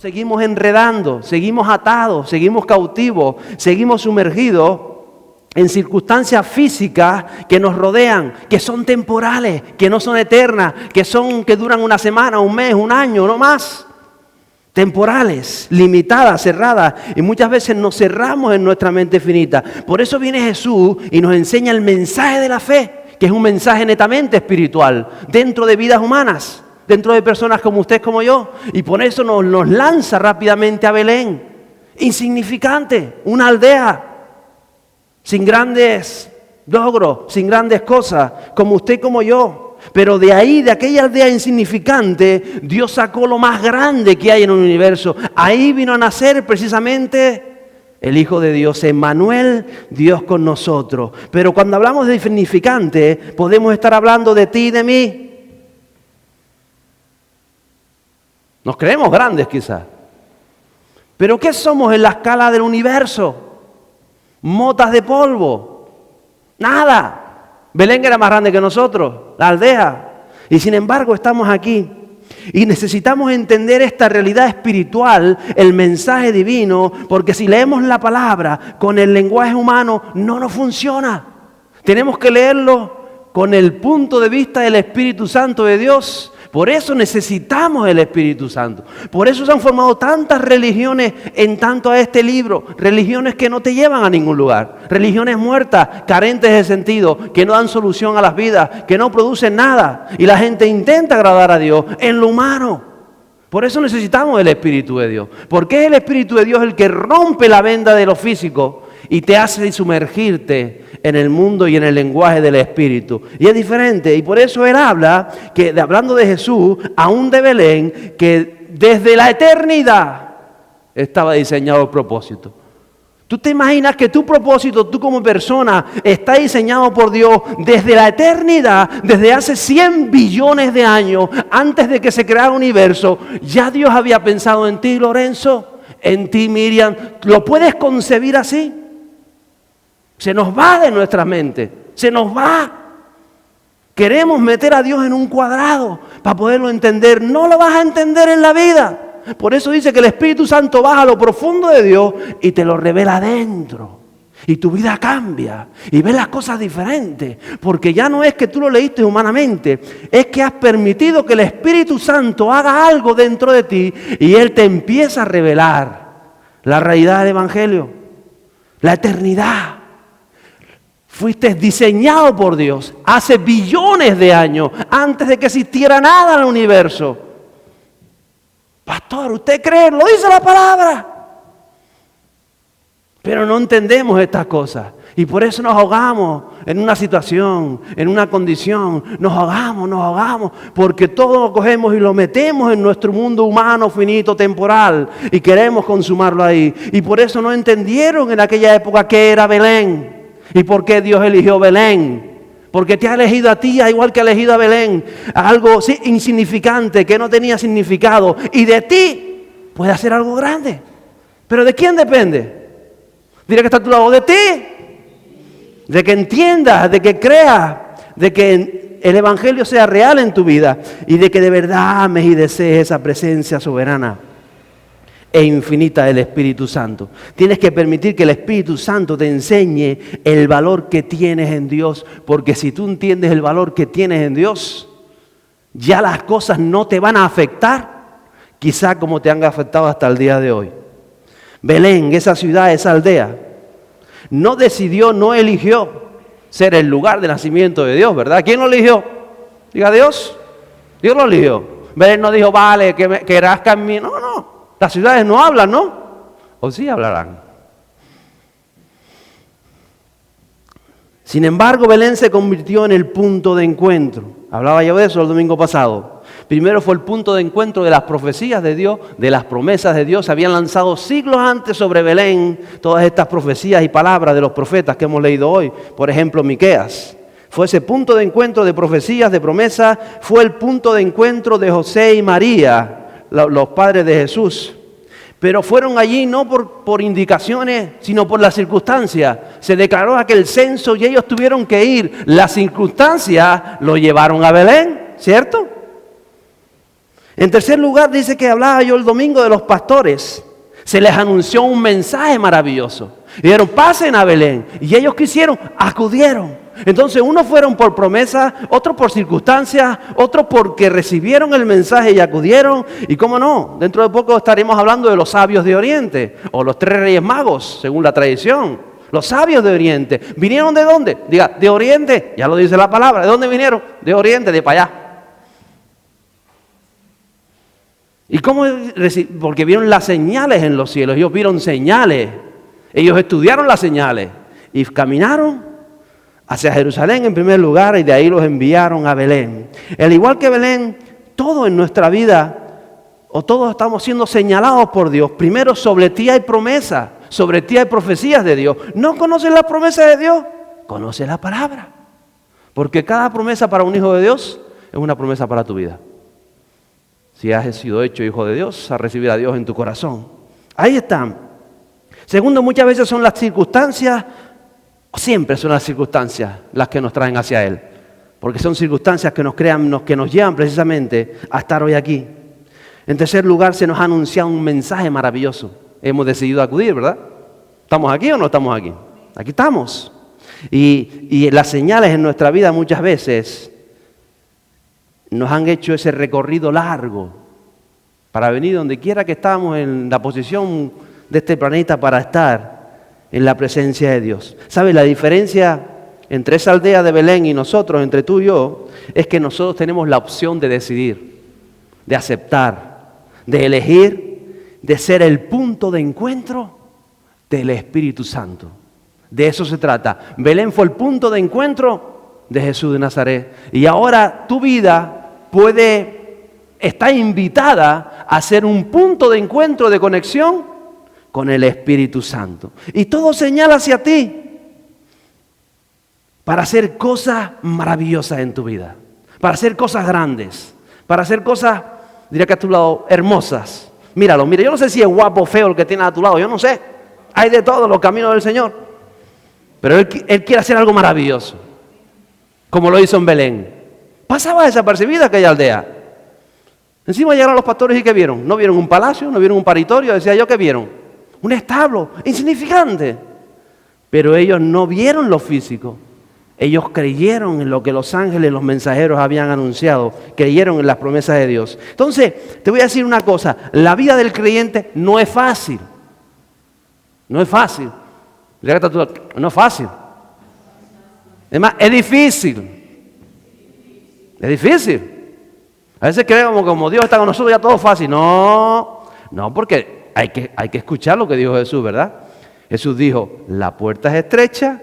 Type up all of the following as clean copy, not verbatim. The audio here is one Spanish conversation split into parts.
seguimos enredando, seguimos atados, seguimos cautivos, seguimos sumergidos en circunstancias físicas que nos rodean, que son temporales, que no son eternas, que duran una semana, un mes, un año, no más. Temporales, limitadas, cerradas, y muchas veces nos cerramos en nuestra mente finita. Por eso viene Jesús y nos enseña el mensaje de la fe, que es un mensaje netamente espiritual, dentro de vidas humanas, dentro de personas como usted, como yo, y por eso nos lanza rápidamente a Belén, insignificante, una aldea, sin grandes logros, sin grandes cosas, como usted, como yo. Pero de ahí, de aquella aldea insignificante, Dios sacó lo más grande que hay en el universo. Ahí vino a nacer precisamente el Hijo de Dios, Emmanuel, Dios con nosotros. Pero cuando hablamos de insignificante, podemos estar hablando de ti y de mí. Nos creemos grandes quizás. Pero ¿qué somos en la escala del universo? Motas de polvo. Nada. Belén era más grande que nosotros, la aldea. Y sin embargo estamos aquí. Y necesitamos entender esta realidad espiritual, el mensaje divino, porque si leemos la palabra con el lenguaje humano, no nos funciona. Tenemos que leerlo con el punto de vista del Espíritu Santo de Dios. Por eso necesitamos el Espíritu Santo. Por eso se han formado tantas religiones en tanto a este libro. Religiones que no te llevan a ningún lugar. Religiones muertas, carentes de sentido, que no dan solución a las vidas, que no producen nada. Y la gente intenta agradar a Dios en lo humano. Por eso necesitamos el Espíritu de Dios. Porque es el Espíritu de Dios el que rompe la venda de lo físico y te hace sumergirte en el mundo y en el lenguaje del Espíritu. Y es diferente. Y por eso él habla, hablando de Jesús, aún de Belén, que desde la eternidad estaba diseñado el propósito. ¿Tú te imaginas que tu propósito, tú como persona, está diseñado por Dios desde la eternidad, desde hace 100 billones de años, antes de que se creara el universo? Ya Dios había pensado en ti, Lorenzo, en ti, Miriam. ¿Lo puedes concebir así? Se nos va de nuestra mente, se nos va. Queremos meter a Dios en un cuadrado para poderlo entender. No lo vas a entender en la vida. Por eso dice que el Espíritu Santo baja a lo profundo de Dios y te lo revela adentro. Y tu vida cambia y ves las cosas diferentes. Porque ya no es que tú lo leíste humanamente, es que has permitido que el Espíritu Santo haga algo dentro de ti y Él te empieza a revelar la realidad del Evangelio, la eternidad. Fuiste diseñado por Dios hace billones de años, antes de que existiera nada en el universo. Pastor, ¿usted cree? Lo dice la palabra. Pero no entendemos estas cosas. Y por eso nos ahogamos en una situación, en una condición. Nos ahogamos. Porque todo lo cogemos y lo metemos en nuestro mundo humano, finito, temporal. Y queremos consumarlo ahí. Y por eso no entendieron en aquella época qué era Belén. ¿Y por qué Dios eligió Belén? Porque te ha elegido a ti, igual que ha elegido a Belén. Algo insignificante, que no tenía significado. Y de ti puede hacer algo grande. ¿Pero de quién depende? Dile que está a tu lado, de ti. De que entiendas, de que creas, de que el Evangelio sea real en tu vida. Y de que de verdad ames y desees esa presencia soberana e infinita del Espíritu Santo. Tienes que permitir que el Espíritu Santo te enseñe el valor que tienes en Dios, porque si tú entiendes el valor que tienes en Dios, ya las cosas no te van a afectar, quizá como te han afectado hasta el día de hoy. Belén, esa ciudad, esa aldea, no decidió, no eligió ser el lugar de nacimiento de Dios, ¿verdad? ¿Quién lo eligió? Diga Dios. Dios lo eligió. Belén no dijo, vale, que nazca en mí. No. Las ciudades no hablan, ¿no? ¿O sí hablarán? Sin embargo, Belén se convirtió en el punto de encuentro. Hablaba yo de eso el domingo pasado. Primero fue el punto de encuentro de las profecías de Dios, de las promesas de Dios. Se habían lanzado siglos antes sobre Belén todas estas profecías y palabras de los profetas que hemos leído hoy. Por ejemplo, Miqueas. Fue ese punto de encuentro de profecías, de promesas. Fue el punto de encuentro de José y María, los padres de Jesús. Pero fueron allí no por indicaciones, sino por las circunstancias. Se declaró aquel censo y ellos tuvieron que ir. Las circunstancias lo llevaron a Belén, ¿cierto? En tercer lugar, dice que hablaba yo el domingo de los pastores. Se les anunció un mensaje maravilloso. Dijeron, pasen a Belén. Y ellos quisieron, acudieron. Entonces, unos fueron por promesa, otros por circunstancias, otros porque recibieron el mensaje y acudieron. Y cómo no, dentro de poco estaremos hablando de los sabios de Oriente, o los 3 reyes magos, según la tradición. Los sabios de Oriente. ¿Vinieron de dónde? Diga, de Oriente, ya lo dice la palabra. ¿De dónde vinieron? De Oriente, de para allá. ¿Y cómo? Porque vieron las señales en los cielos. Ellos vieron señales. Ellos estudiaron las señales. Y caminaron hacia Jerusalén en primer lugar. Y de ahí los enviaron a Belén. Al igual que Belén, todo en nuestra vida, o todos estamos siendo señalados por Dios. Primero, sobre ti hay promesa. Sobre ti hay profecías de Dios. ¿No conoces la promesa de Dios? Conoce la palabra. Porque cada promesa para un hijo de Dios es una promesa para tu vida. Si has sido hecho hijo de Dios, has recibido a Dios en tu corazón. Ahí están. Segundo, muchas veces son las circunstancias, o siempre son las circunstancias las que nos traen hacia Él. Porque son circunstancias que nos crean, que nos llevan precisamente a estar hoy aquí. En tercer lugar, se nos ha anunciado un mensaje maravilloso. Hemos decidido acudir, ¿verdad? ¿Estamos aquí o no estamos aquí? Aquí estamos. Y las señales en nuestra vida muchas veces nos han hecho ese recorrido largo para venir donde quiera que estamos en la posición de este planeta para estar en la presencia de Dios. ¿Sabes? La diferencia entre esa aldea de Belén y nosotros, entre tú y yo, es que nosotros tenemos la opción de decidir, de aceptar, de elegir, de ser el punto de encuentro del Espíritu Santo. De eso se trata. Belén fue el punto de encuentro de Jesús de Nazaret. Y ahora tu vida está invitada a ser un punto de encuentro, de conexión con el Espíritu Santo. Y todo señala hacia ti para hacer cosas maravillosas en tu vida, para hacer cosas grandes, para hacer cosas, diría que a tu lado, hermosas. Míralo, mira, yo no sé si es guapo o feo el que tiene a tu lado, yo no sé. Hay de todo los caminos del Señor. Pero Él quiere hacer algo maravilloso, como lo hizo en Belén. Pasaba desapercibida aquella aldea. Encima llegaron los pastores y ¿qué vieron? No vieron un palacio, no vieron un paritorio, decía yo, ¿qué vieron? Un establo, insignificante. Pero ellos no vieron lo físico. Ellos creyeron en lo que los ángeles, los mensajeros habían anunciado. Creyeron en las promesas de Dios. Entonces, te voy a decir una cosa. La vida del creyente no es fácil. No es fácil. No es fácil. Es más, es difícil. Es difícil. A veces creemos como Dios está con nosotros ya todo fácil. No, porque hay que escuchar lo que dijo Jesús, ¿verdad? Jesús dijo, la puerta es estrecha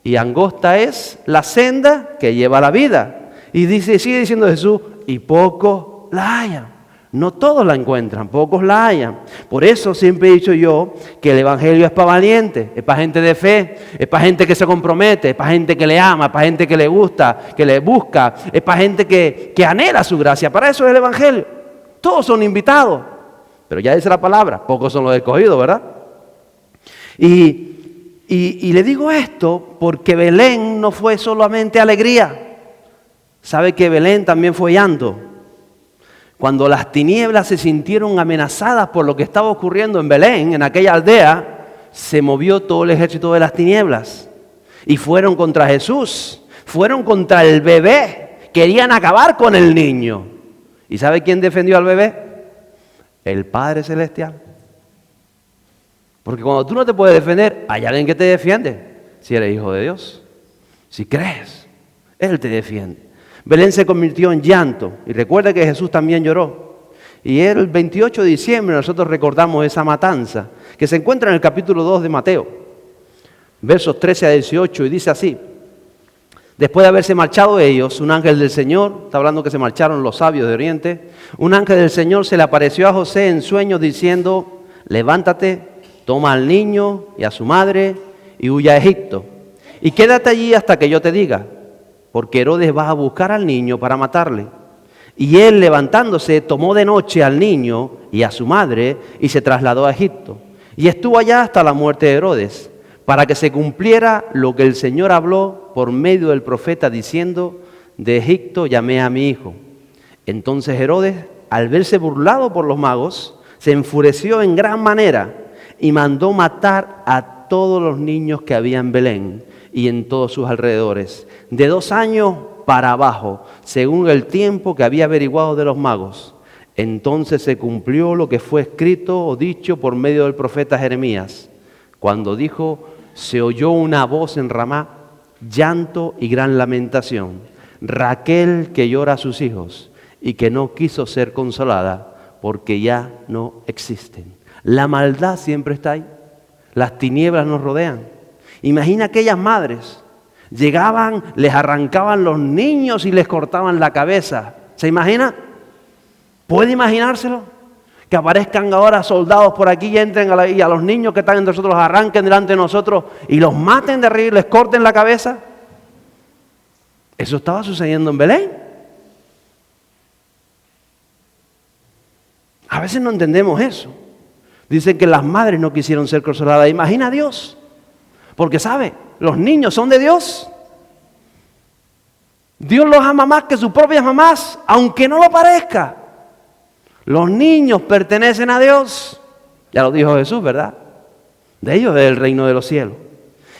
y angosta es la senda que lleva a la vida. Y sigue diciendo Jesús, y pocos la hallan. No todos la encuentran, pocos la hallan. Por eso siempre he dicho yo que el Evangelio es para valientes, es para gente de fe, es para gente que se compromete, es para gente que le ama, es para gente que le gusta, que le busca, es para gente que anhela su gracia. Para eso es el Evangelio. Todos son invitados, pero ya dice la palabra, pocos son los escogidos, ¿verdad? Y le digo esto porque Belén no fue solamente alegría. ¿Sabe que Belén también fue llanto? Cuando las tinieblas se sintieron amenazadas por lo que estaba ocurriendo en Belén, en aquella aldea, se movió todo el ejército de las tinieblas. Y fueron contra Jesús, fueron contra el bebé, querían acabar con el niño. ¿Y sabe quién defendió al bebé? El Padre Celestial. Porque cuando tú no te puedes defender, hay alguien que te defiende. Si eres hijo de Dios, si crees, Él te defiende. Belén se convirtió en llanto. Y recuerda que Jesús también lloró. Y el 28 de diciembre nosotros recordamos esa matanza que se encuentra en el capítulo 2 de Mateo. Versos 13 a 18 y dice así. Después de haberse marchado ellos, un ángel del Señor, está hablando que se marcharon los sabios de Oriente, un ángel del Señor se le apareció a José en sueños diciendo, levántate, toma al niño y a su madre y huye a Egipto. Y quédate allí hasta que yo te diga. Porque Herodes va a buscar al niño para matarle. Y él, levantándose, tomó de noche al niño y a su madre y se trasladó a Egipto. Y estuvo allá hasta la muerte de Herodes, para que se cumpliera lo que el Señor habló por medio del profeta diciendo, de Egipto llamé a mi hijo. Entonces Herodes al verse burlado por los magos, se enfureció en gran manera y mandó matar a todos los niños que había en Belén y en todos sus alrededores, de 2 años para abajo, según el tiempo que había averiguado de los magos. Entonces se cumplió lo que fue escrito o dicho por medio del profeta Jeremías, cuando dijo: se oyó una voz en Ramá, llanto y gran lamentación, Raquel que llora a sus hijos y que no quiso ser consolada porque ya no existen. La maldad siempre está ahí, las tinieblas nos rodean. Imagina aquellas madres, llegaban, les arrancaban los niños y les cortaban la cabeza. ¿Se imagina? ¿Puede imaginárselo? Que aparezcan ahora soldados por aquí y entren y a los niños que están entre nosotros, los arranquen delante de nosotros y los maten de arriba y les corten la cabeza. Eso estaba sucediendo en Belén. A veces no entendemos eso. Dicen que las madres no quisieron ser consoladas. Imagina a Dios. Porque sabe, los niños son de Dios. Dios los ama más que sus propias mamás, aunque no lo parezca. Los niños pertenecen a Dios. Ya lo dijo Jesús, ¿verdad? De ellos es el reino de los cielos.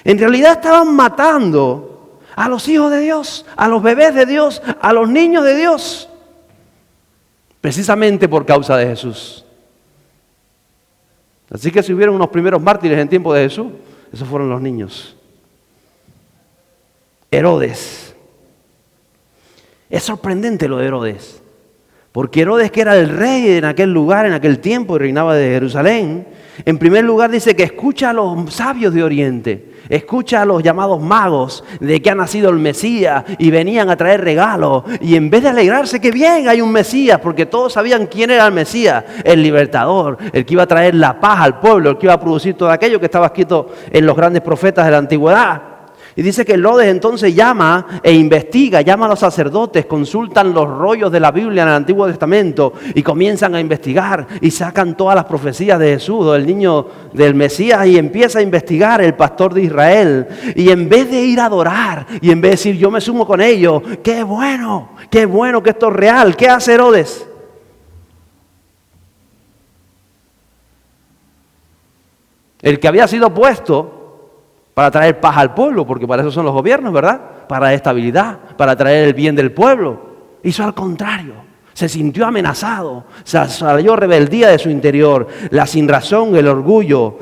En realidad estaban matando a los hijos de Dios, a los bebés de Dios, a los niños de Dios. Precisamente por causa de Jesús. Así que si hubieron unos primeros mártires en tiempo de Jesús, esos fueron los niños. Herodes. Es sorprendente lo de Herodes. Porque Herodes, que era el rey en aquel lugar, en aquel tiempo, y reinaba de Jerusalén, en primer lugar dice que escucha a los sabios de Oriente, escucha a los llamados magos de que ha nacido el Mesías y venían a traer regalos. Y en vez de alegrarse, que bien, hay un Mesías, porque todos sabían quién era el Mesías, el libertador, el que iba a traer la paz al pueblo, el que iba a producir todo aquello que estaba escrito en los grandes profetas de la antigüedad. Y dice que Herodes entonces llama e investiga, llama a los sacerdotes, consultan los rollos de la Biblia en el Antiguo Testamento y comienzan a investigar y sacan todas las profecías de Jesús, del niño del Mesías, y empieza a investigar el pastor de Israel. Y en vez de ir a adorar y en vez de decir yo me sumo con ellos, qué bueno que esto es real, ¿qué hace Herodes? El que había sido puesto para traer paz al pueblo, porque para eso son los gobiernos, ¿verdad? Para la estabilidad, para traer el bien del pueblo. Hizo al contrario, se sintió amenazado, salió rebeldía de su interior, la sinrazón, el orgullo,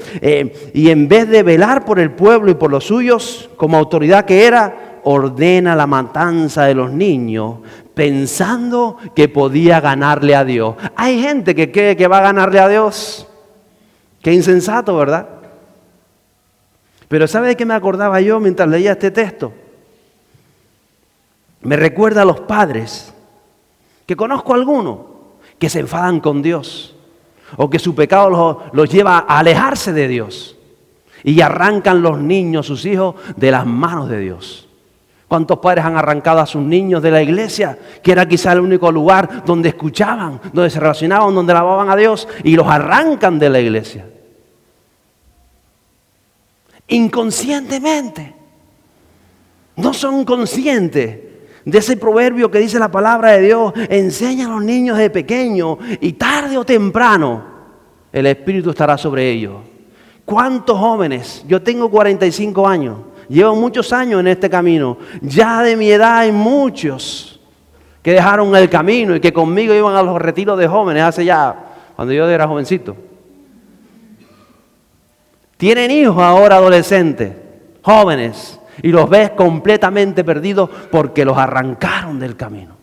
y en vez de velar por el pueblo y por los suyos, como autoridad que era, ordena la matanza de los niños, pensando que podía ganarle a Dios. Hay gente que cree que va a ganarle a Dios. Qué insensato, ¿verdad? Pero ¿sabe de qué me acordaba yo mientras leía este texto? Me recuerda a los padres, que conozco algunos, que se enfadan con Dios, o que su pecado los lleva a alejarse de Dios, y arrancan los niños, sus hijos, de las manos de Dios. ¿Cuántos padres han arrancado a sus niños de la iglesia, que era quizá el único lugar donde escuchaban, donde se relacionaban, donde alababan a Dios, y los arrancan de la iglesia? Inconscientemente. No son conscientes de ese proverbio que dice la palabra de Dios: enseña a los niños de pequeño y tarde o temprano el Espíritu estará sobre ellos. ¿Cuántos jóvenes? Yo tengo 45 años, llevo muchos años en este camino. Ya de mi edad hay muchos que dejaron el camino y que conmigo iban a los retiros de jóvenes hace ya, cuando yo era jovencito. Tienen hijos ahora adolescentes, jóvenes, y los ves completamente perdidos porque los arrancaron del camino.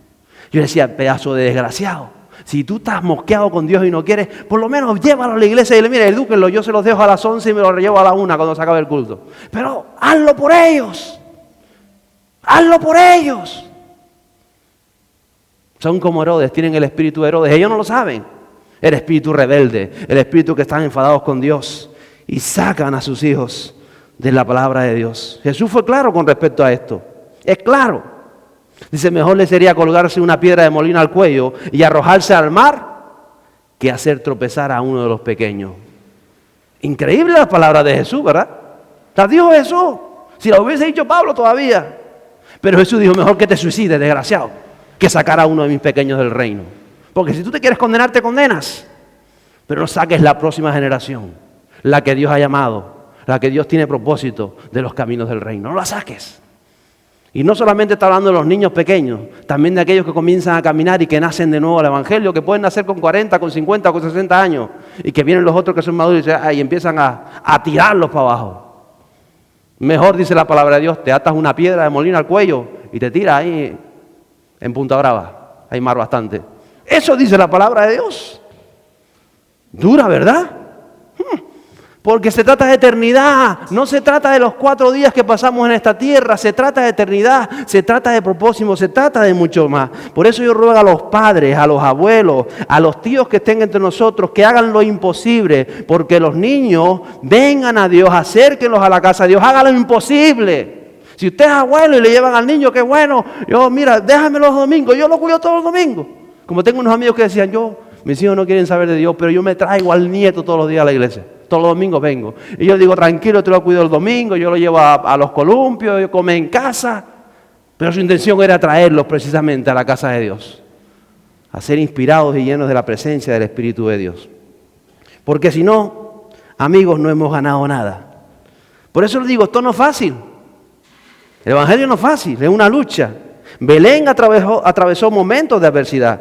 Yo decía, pedazo de desgraciado, si tú estás mosqueado con Dios y no quieres, por lo menos llévalo a la iglesia y dile, mire, edúquenlo, yo se los dejo a las 11 y me los llevo a la 1 cuando se acabe el culto. Pero hazlo por ellos, hazlo por ellos. Son como Herodes, tienen el espíritu de Herodes, ellos no lo saben. El espíritu rebelde, el espíritu que están enfadados con Dios. Y sacan a sus hijos de la palabra de Dios. Jesús fue claro con respecto a esto. Es claro. Dice, mejor le sería colgarse una piedra de molino al cuello y arrojarse al mar que hacer tropezar a uno de los pequeños. Increíble la palabra de Jesús, ¿verdad? La dijo Jesús. Si la hubiese dicho Pablo todavía. Pero Jesús dijo, mejor que te suicides, desgraciado, que sacar a uno de mis pequeños del reino. Porque si tú te quieres condenar, te condenas. Pero no saques la próxima generación, la que Dios ha llamado, la que Dios tiene propósito de los caminos del reino. No la saques. Y no solamente está hablando de los niños pequeños, también de aquellos que comienzan a caminar y que nacen de nuevo al Evangelio, que pueden nacer con 40, con 50, con 60 años, y que vienen los otros que son maduros y empiezan a tirarlos para abajo. Mejor, dice la palabra de Dios, te atas una piedra de molino al cuello y te tiras ahí en Punta Brava. Hay mar bastante. Eso dice la palabra de Dios. Dura, ¿verdad? Porque se trata de eternidad, no se trata de los 4 días que pasamos en esta tierra, se trata de eternidad, se trata de propósito, se trata de mucho más. Por eso yo ruego a los padres, a los abuelos, a los tíos que estén entre nosotros, que hagan lo imposible, porque los niños vengan a Dios, acérquenlos a la casa de Dios, hagan lo imposible. Si usted es abuelo y le llevan al niño, qué bueno, mira, déjame los domingos, yo lo cuido todos los domingos. Como tengo unos amigos que decían, mis hijos no quieren saber de Dios, pero yo me traigo al nieto todos los días a la iglesia. Todos los domingos vengo. Y yo digo, tranquilo, te lo cuido el domingo, yo lo llevo a los columpios, yo come en casa. Pero su intención era traerlos precisamente a la casa de Dios. A ser inspirados y llenos de la presencia del Espíritu de Dios. Porque si no, amigos, no hemos ganado nada. Por eso les digo, esto no es fácil. El Evangelio no es fácil, es una lucha. Belén atravesó momentos de adversidad.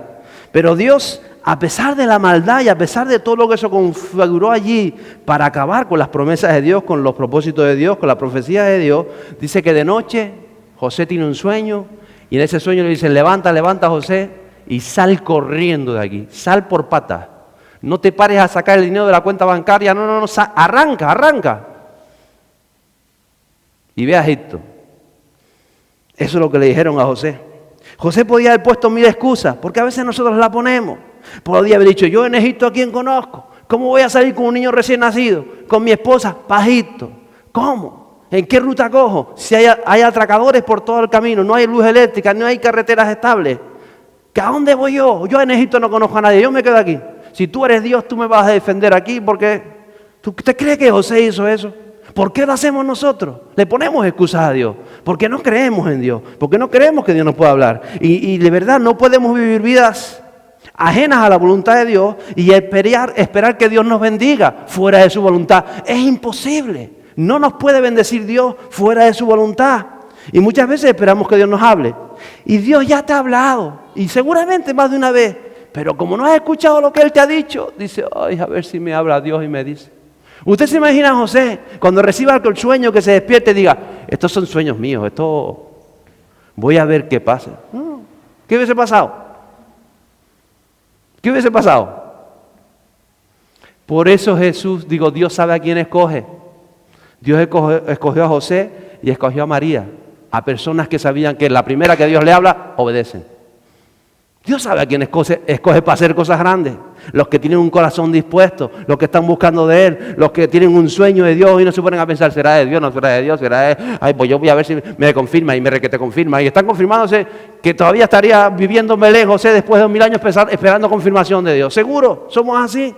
Pero Dios, a pesar de la maldad y a pesar de todo lo que se configuró allí para acabar con las promesas de Dios, con los propósitos de Dios, con la profecía de Dios, dice que de noche José tiene un sueño y en ese sueño le dicen, levanta José y sal corriendo de aquí, sal por patas. No te pares a sacar el dinero de la cuenta bancaria, no, arranca. Y ve a Egipto. Eso es lo que le dijeron a José. José podía haber puesto 1000 excusas, porque a veces nosotros la ponemos. Podía haber dicho, yo en Egipto a quién conozco, ¿cómo voy a salir con un niño recién nacido, con mi esposa, para Egipto? ¿Cómo? ¿En qué ruta cojo? Si hay atracadores por todo el camino, no hay luz eléctrica, no hay carreteras estables. ¿A dónde voy yo? Yo en Egipto no conozco a nadie, yo me quedo aquí. Si tú eres Dios, tú me vas a defender aquí, porque ¿usted cree que José hizo eso? ¿Por qué lo hacemos nosotros? Le ponemos excusas a Dios, porque no creemos en Dios, porque no creemos que Dios nos pueda hablar. Y de verdad no podemos vivir vidas ajenas a la voluntad de Dios y esperar que Dios nos bendiga fuera de su voluntad. Es imposible. No nos puede bendecir Dios fuera de su voluntad. Y muchas veces esperamos que Dios nos hable. Y Dios ya te ha hablado, y seguramente más de una vez. Pero como no has escuchado lo que Él te ha dicho, dice, ay, a ver si me habla Dios y me dice. Usted se imagina a José, cuando reciba el sueño, que se despierte y diga, estos son sueños míos, esto voy a ver qué pasa. ¿Qué hubiese pasado? ¿Qué hubiese pasado? Por eso Dios sabe a quién escoge. Dios escogió a José y escogió a María, a personas que sabían que la primera que Dios le habla, obedecen. Dios sabe a quién escoge para hacer cosas grandes. Los que tienen un corazón dispuesto, los que están buscando de Él, los que tienen un sueño de Dios y no se ponen a pensar, ¿será de Dios? ¿No será de Dios? ¿Será de...? Ay, pues yo voy a ver si me confirma y me requete confirma. Y están confirmándose que todavía estaría viviendo en Belén José después de 2000 años esperando confirmación de Dios. Seguro, somos así.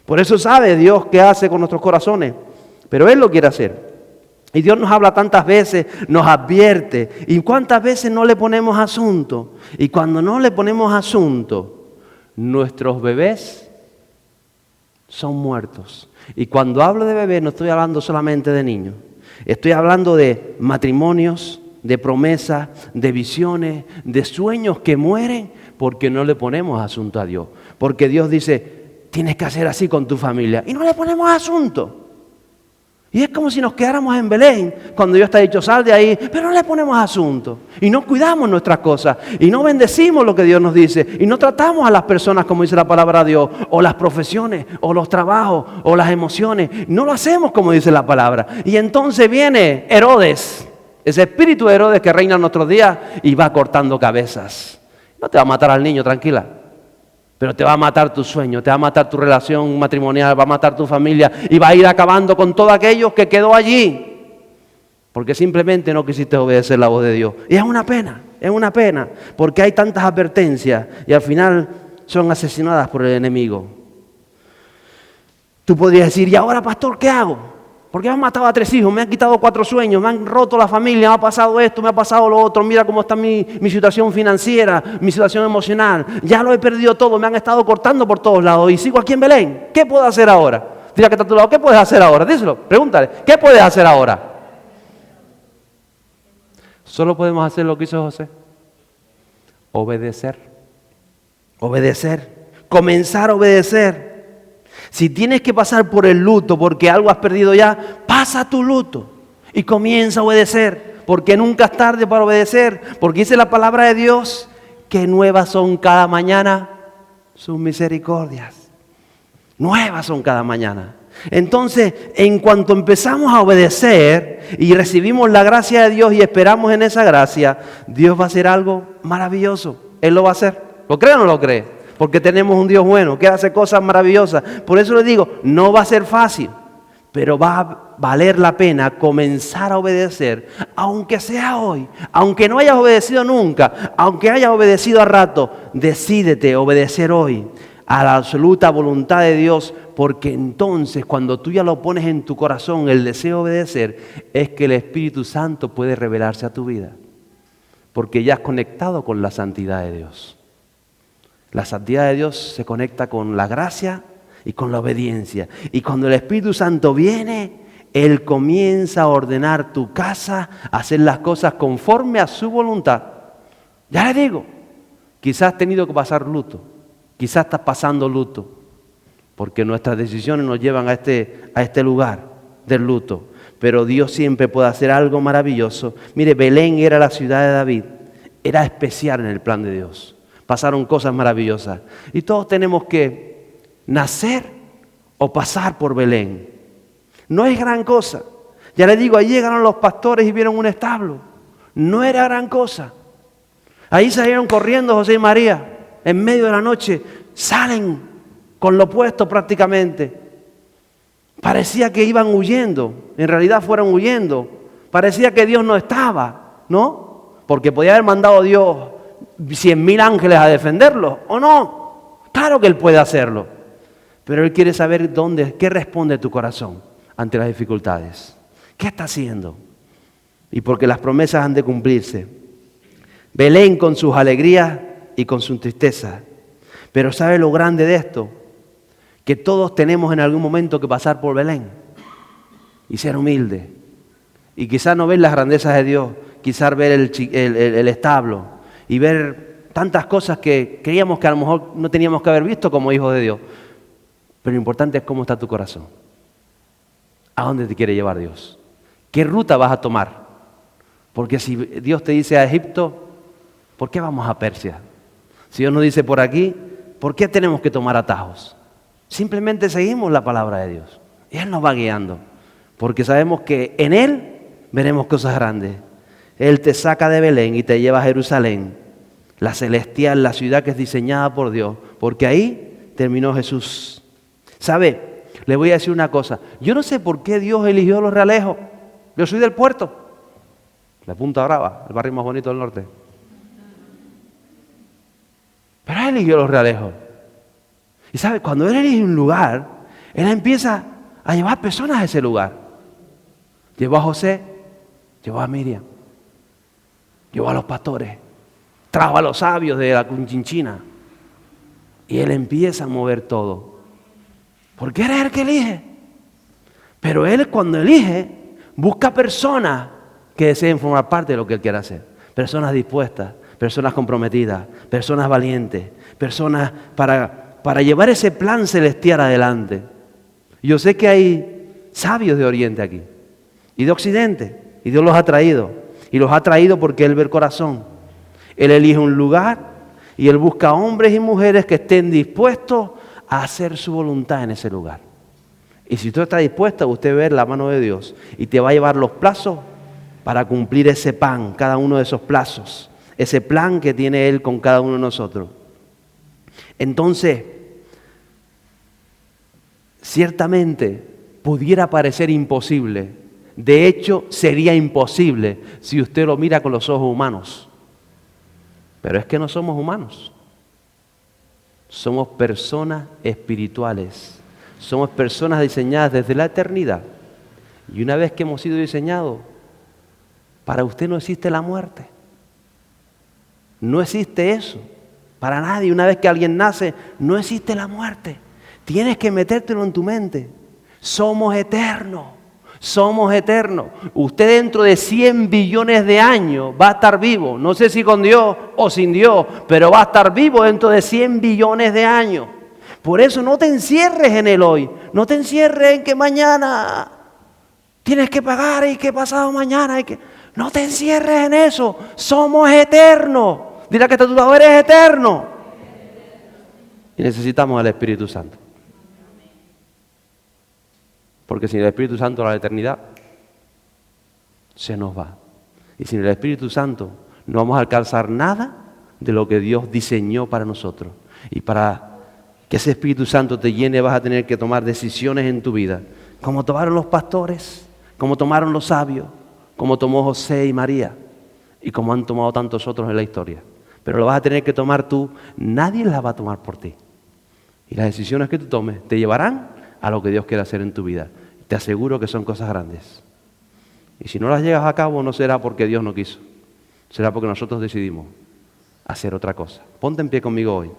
Por eso sabe Dios qué hace con nuestros corazones. Pero Él lo quiere hacer. Y Dios nos habla tantas veces, nos advierte. ¿Y cuántas veces no le ponemos asunto? Y cuando no le ponemos asunto, nuestros bebés son muertos. Y cuando hablo de bebés no estoy hablando solamente de niños. Estoy hablando de matrimonios, de promesas, de visiones, de sueños que mueren porque no le ponemos asunto a Dios. Porque Dios dice, tienes que hacer así con tu familia. Y no le ponemos asunto. Y es como si nos quedáramos en Belén, cuando Dios te ha dicho, sal de ahí, pero no le ponemos asunto. Y no cuidamos nuestras cosas, y no bendecimos lo que Dios nos dice, y no tratamos a las personas como dice la palabra de Dios, o las profesiones, o los trabajos, o las emociones. No lo hacemos como dice la palabra. Y entonces viene Herodes, ese espíritu de Herodes que reina en nuestros días, y va cortando cabezas. No te va a matar al niño, tranquila. Pero te va a matar tu sueño, te va a matar tu relación matrimonial, va a matar tu familia y va a ir acabando con todo aquello que quedó allí. Porque simplemente no quisiste obedecer la voz de Dios. Y es una pena, porque hay tantas advertencias y al final son asesinadas por el enemigo. Tú podrías decir, ¿y ahora, pastor, qué hago? Porque me han matado a 3 hijos, me han quitado 4 sueños, me han roto la familia, me ha pasado esto, me ha pasado lo otro, mira cómo está mi situación financiera, mi situación emocional. Ya lo he perdido todo, me han estado cortando por todos lados y sigo aquí en Belén. ¿Qué puedo hacer ahora? Dile que está a tu lado, ¿qué puedes hacer ahora? Díselo, pregúntale, ¿qué puedes hacer ahora? Solo podemos hacer lo que hizo José. Obedecer. Obedecer. Comenzar a obedecer. Si tienes que pasar por el luto porque algo has perdido ya, pasa tu luto y comienza a obedecer. Porque nunca es tarde para obedecer. Porque dice la palabra de Dios que nuevas son cada mañana sus misericordias. Nuevas son cada mañana. Entonces, en cuanto empezamos a obedecer y recibimos la gracia de Dios y esperamos en esa gracia, Dios va a hacer algo maravilloso. Él lo va a hacer. ¿Lo cree o no lo cree? Porque tenemos un Dios bueno que hace cosas maravillosas. Por eso les digo, no va a ser fácil, pero va a valer la pena comenzar a obedecer, aunque sea hoy, aunque no hayas obedecido nunca, aunque hayas obedecido a rato, decídete obedecer hoy a la absoluta voluntad de Dios, porque entonces cuando tú ya lo pones en tu corazón, el deseo de obedecer, es que el Espíritu Santo puede revelarse a tu vida, porque ya has conectado con la santidad de Dios. La santidad de Dios se conecta con la gracia y con la obediencia. Y cuando el Espíritu Santo viene, Él comienza a ordenar tu casa, a hacer las cosas conforme a su voluntad. Ya le digo, quizás has tenido que pasar luto, quizás estás pasando luto, porque nuestras decisiones nos llevan a este lugar del luto. Pero Dios siempre puede hacer algo maravilloso. Mire, Belén era la ciudad de David, era especial en el plan de Dios. Pasaron cosas maravillosas. Y todos tenemos que nacer o pasar por Belén. No es gran cosa. Ya les digo, ahí llegaron los pastores y vieron un establo. No era gran cosa. Ahí salieron corriendo José y María. En medio de la noche salen con lo opuesto prácticamente. Parecía que iban huyendo. En realidad fueron huyendo. Parecía que Dios no estaba, ¿no? Porque podía haber mandado Dios 100,000 ángeles a defenderlo, ¿o no? Claro que Él puede hacerlo, pero Él quiere saber qué responde tu corazón ante las dificultades. ¿Qué está haciendo? Y porque las promesas han de cumplirse. Belén con sus alegrías y con sus tristezas. Pero ¿sabe lo grande de esto? Que todos tenemos en algún momento que pasar por Belén y ser humildes. Y quizás no ver las grandezas de Dios, quizás ver el establo y ver tantas cosas que creíamos que a lo mejor no teníamos que haber visto como hijos de Dios. Pero lo importante es cómo está tu corazón. ¿A dónde te quiere llevar Dios? ¿Qué ruta vas a tomar? Porque si Dios te dice a Egipto, ¿por qué vamos a Persia? Si Dios nos dice por aquí, ¿por qué tenemos que tomar atajos? Simplemente seguimos la palabra de Dios. Y Él nos va guiando. Porque sabemos que en Él veremos cosas grandes. Él te saca de Belén y te lleva a Jerusalén, la celestial, la ciudad que es diseñada por Dios, porque ahí terminó Jesús. ¿Sabe? Le voy a decir una cosa. Yo no sé por qué Dios eligió Los Realejos. Yo soy del puerto, la Punta Brava, el barrio más bonito del norte. Pero Él eligió Los Realejos. Y ¿sabe? Cuando Él elige un lugar, Él empieza a llevar personas a ese lugar. Llevó a José, llevó a Miriam, llevó a los pastores, trajo a los sabios de la Conchinchina. Y Él empieza a mover todo. Porque Él es el que elige. Pero Él, cuando elige, busca personas que deseen formar parte de lo que Él quiere hacer. Personas dispuestas, personas comprometidas, personas valientes, personas para llevar ese plan celestial adelante. Yo sé que hay sabios de Oriente aquí y de Occidente. Y Dios los ha traído. Y los ha traído porque Él ve el corazón. Él elige un lugar y Él busca hombres y mujeres que estén dispuestos a hacer su voluntad en ese lugar. Y si usted está dispuesto, usted ver la mano de Dios y te va a llevar los plazos para cumplir ese pan, cada uno de esos plazos, ese plan que tiene Él con cada uno de nosotros. Entonces, ciertamente pudiera parecer imposible. De hecho, sería imposible si usted lo mira con los ojos humanos. Pero es que no somos humanos. Somos personas espirituales. Somos personas diseñadas desde la eternidad. Y una vez que hemos sido diseñados, para usted no existe la muerte. No existe eso. Para nadie. Una vez que alguien nace, no existe la muerte. Tienes que metértelo en tu mente. Somos eternos. Somos eternos. Usted dentro de 100 billones de años va a estar vivo. No sé si con Dios o sin Dios, pero va a estar vivo dentro de 100 billones de años. Por eso no te encierres en el hoy. No te encierres en que mañana tienes que pagar y que pasado mañana hay que... No te encierres en eso. Somos eternos. Dile que tú eres eterno. Y necesitamos al Espíritu Santo. Porque sin el Espíritu Santo la eternidad se nos va. Y sin el Espíritu Santo no vamos a alcanzar nada de lo que Dios diseñó para nosotros. Y para que ese Espíritu Santo te llene vas a tener que tomar decisiones en tu vida. Como tomaron los pastores, como tomaron los sabios, como tomó José y María. Y como han tomado tantos otros en la historia. Pero lo vas a tener que tomar tú. Nadie las va a tomar por ti. Y las decisiones que tú tomes te llevarán a lo que Dios quiere hacer en tu vida. Te aseguro que son cosas grandes. Y si no las llevas a cabo, no será porque Dios no quiso. Será porque nosotros decidimos hacer otra cosa. Ponte en pie conmigo hoy.